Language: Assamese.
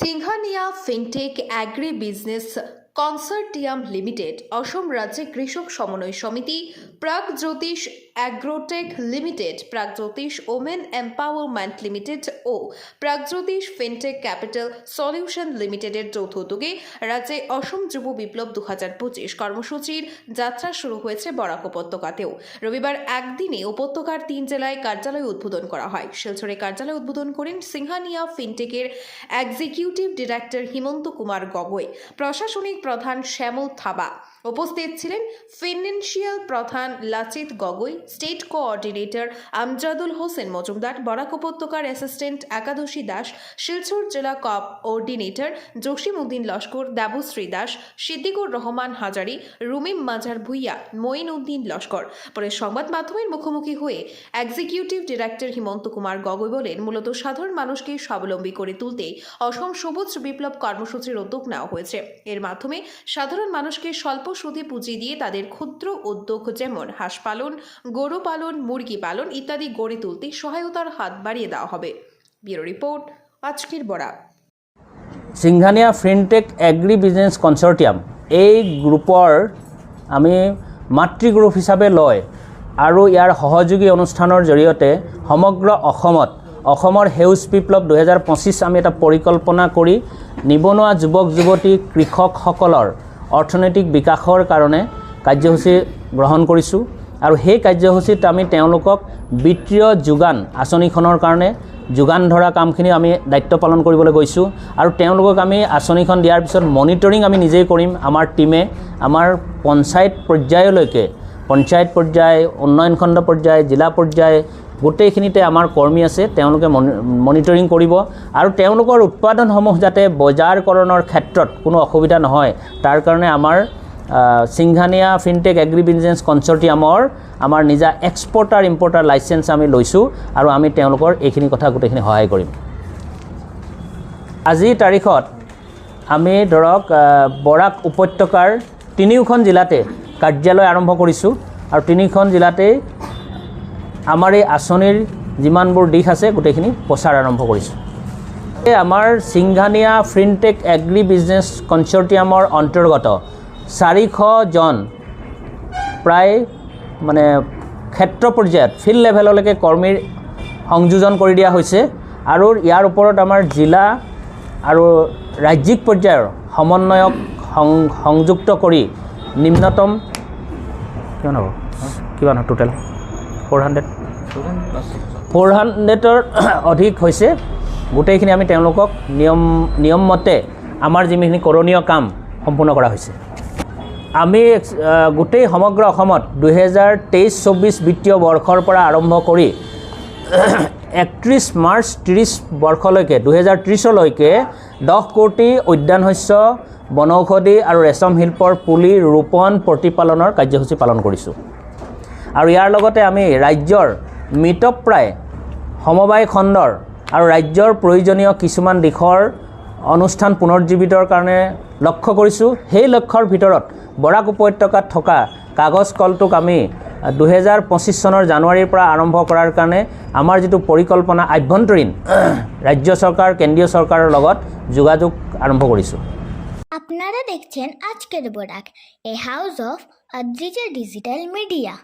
Singhania fintech agri business consortium limited, Assam রাজ্যে কৃষক সমন্বয় সমিতি, Pragjyotish agrotech limited, Pragjyotish women empowerment limited ও প্রাগজ্যোতিষ ফিনটেক ক্যাপিটাল সলিউশন লিমিটেডের যৌথ উদ্যোগে রাজ্যে অসম যুব বিপ্লব 2025 কর্মসূচির যাত্রা শুরু হয়েছে বরাক উপত্যকাতেও। রবিবার একদিনে উপত্যকার 3 জেলায় কার্যালয় উদ্বোধন করা হয়। শিলচরে কার্যালয় উদ্বোধন করেন সিংহানিয়া ফিনটেকের এক্সিকিউটিভ ডিরেক্টর হিমন্ত কুমার গগৈ, প্রশাসনিক প্রধান শ্যামল থাবা। উপস্থিত ছিলেন ফিনান্সিয়াল প্রধান লাচিত গগৈ, স্টেট কোঅর্ডিনেটর আমজাদুল হোসেন মজুমদার, বরাক উপত্যকার অ্যাসিস্ট্যান্ট একাদশী দাস, শিলচর জেলা কোঅর্ডিনেটর জসিম উদ্দিন লস্কর, দেবশ্রী দাস, সিদ্দিকুর রহমান হাজারি, রুমিম মাজার ভুইয়া, মঈন উদ্দিন লস্কর। পরে সংবাদ মাধ্যমের মুখোমুখি হয়ে এক্সিকিউটিভ ডিরেক্টর হিমন্ত কুমার গগৈ বলেন, মূলত সাধারণ মানুষকে স্বাবলম্বী করে তুলতে অসম সবুজ বিপ্লব কর্মসূচির উদ্যোগ নেওয়া হয়েছে। এর মাধ্যমে সাধারণ মানুষকে স্বল্প সুদে পুঁজি দিয়ে তাদের ক্ষুদ্র উদ্যোগ যেমন হাঁস পালন, গরু পালন, মুরগি পালন ইত্যাদি গড়ে তুলতে সহায়তার হাত বাড়িয়ে দেওয়া হবে। ব্যুরো রিপোর্ট, আজকের Barak. Singhania fintech agri business consortium এই গ্ৰুপৰ আমি মাতৃ গ্ৰুপ হিচাপে লয় আৰু ইয়াৰ সহযোগী অনুষ্ঠানৰ জৰিয়তে সমগ্ৰ অসমৰ সেউজ বিপ্লৱ 2025 আমি এটা পৰিকল্পনা কৰি নিবনুৱা যুৱক যুৱতী কৃষকসকলৰ অৰ্থনৈতিক বিকাশৰ কাৰণে কাৰ্যসূচী গ্ৰহণ কৰিছোঁ আৰু সেই কাৰ্যসূচীত আমি তেওঁলোকক বিত্তীয় যোগান আঁচনিখনৰ কাৰণে যোগান ধৰা কামখিনি আমি দায়িত্ব পালন কৰিবলৈ গৈছোঁ আৰু তেওঁলোকক আমি আঁচনিখন দিয়াৰ পিছত মনিটৰিং আমি নিজেই কৰিম। আমাৰ টীমে আমাৰ পঞ্চায়ত পৰ্যায়লৈকে, পঞ্চায়ত পৰ্যায়, উন্নয়ন খণ্ড পৰ্যায়, জিলা পৰ্যায় গোটেইখিনিতে আমাৰ কৰ্মী আছে, তেওঁলোকে মনিটৰিং কৰিব আৰু তেওঁলোকৰ উৎপাদনসমূহ যাতে বজাৰকৰণৰ ক্ষেত্ৰত কোনো অসুবিধা নহয় তাৰ কাৰণে আমাৰ সিংহানিয়া ফিনটেক এগ্ৰি বিজনেছ কনচৰ্টিয়ামৰ আমাৰ নিজা এক্সপৰ্টাৰ ইম্পৰ্টাৰ লাইচেঞ্চ আমি লৈছোঁ আৰু আমি তেওঁলোকৰ এইখিনি কথা গোটেইখিনি সহায় কৰিম। আজিৰ তাৰিখত আমি ধৰক বৰাক উপত্যকাৰ 3খন জিলাতে কাৰ্যালয় আৰম্ভ কৰিছোঁ আৰু 3খন জিলাতে আমাৰ এই আঁচনিৰ যিমানবোৰ দিশ আছে গোটেইখিনি প্ৰচাৰ আৰম্ভ কৰিছোঁ। আমাৰ সিংহানিয়া ফিনটেক এগ্ৰি বিজনেছ কনচৰ্টিয়ামৰ অন্তৰ্গত 400 জন প্ৰায় মানে ক্ষেত্ৰ পৰ্যায়ত ফিল্ড লেভেললৈকে কৰ্মীৰ সংযোজন কৰি দিয়া হৈছে আৰু ইয়াৰ ওপৰত আমাৰ জিলা আৰু ৰাজ্যিক পৰ্যায়ৰ সমন্বয়ক সংযুক্ত কৰি নিম্নতম কিমান হ'ব টোটেল 400ৰ অধিক হৈছে। গোটেইখিনি আমি তেওঁলোকক নিয়ম মতে আমাৰ যিখিনি কৰোণীয় কাম সম্পূৰ্ণ কৰা হৈছে। আমি গোটেই সমগ্ৰ অসমত 2023-24 বিত্তীয় বৰ্ষৰ পৰা আৰম্ভ কৰি 31 মাৰ্চ 30 বৰ্ষলৈকে 2030লৈকে 10 কোটি উদ্যান শস্য, বনৌষধি আৰু ৰেচম শিল্পৰ পুলি ৰোপণ প্ৰতিপালনৰ কাৰ্যসূচী পালন কৰিছোঁ আৰু ইয়াৰ লগতে আমি ৰাজ্যৰ মৃতপ্ৰায় সমবায় খণ্ডৰ আৰু ৰাজ্যৰ প্ৰয়োজনীয় কিছুমান দিশৰ অনুষ্ঠান পুনৰুজ্জীৱিতৰ কাৰণে লক্ষ্য কৰিছোঁ। সেই লক্ষ্যৰ ভিতৰত বৰাক উপত্যকাত থকা কাগজ কলটোক আমি 2025 চনৰ জানুৱাৰীৰ পৰা আৰম্ভ কৰাৰ কাৰণে আমাৰ যিটো পৰিকল্পনা আভ্যন্তৰীণ ৰাজ্য চৰকাৰ, কেন্দ্ৰীয় চৰকাৰৰ লগত যোগাযোগ আৰম্ভ কৰিছোঁ। আপনাৰা দেখছেন আজকেৰ Barak, a house of digital media.